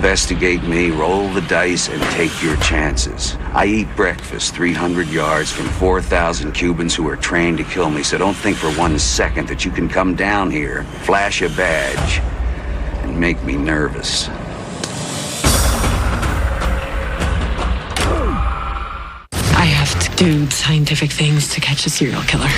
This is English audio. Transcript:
investigate me, roll the dice, and take your chances. I eat breakfast 300 yards from 4,000 Cubans who are trained to kill me, so don't think for 1 second that you can come down here, flash a badge, and make me nervous. I have to do scientific things to catch a serial killer.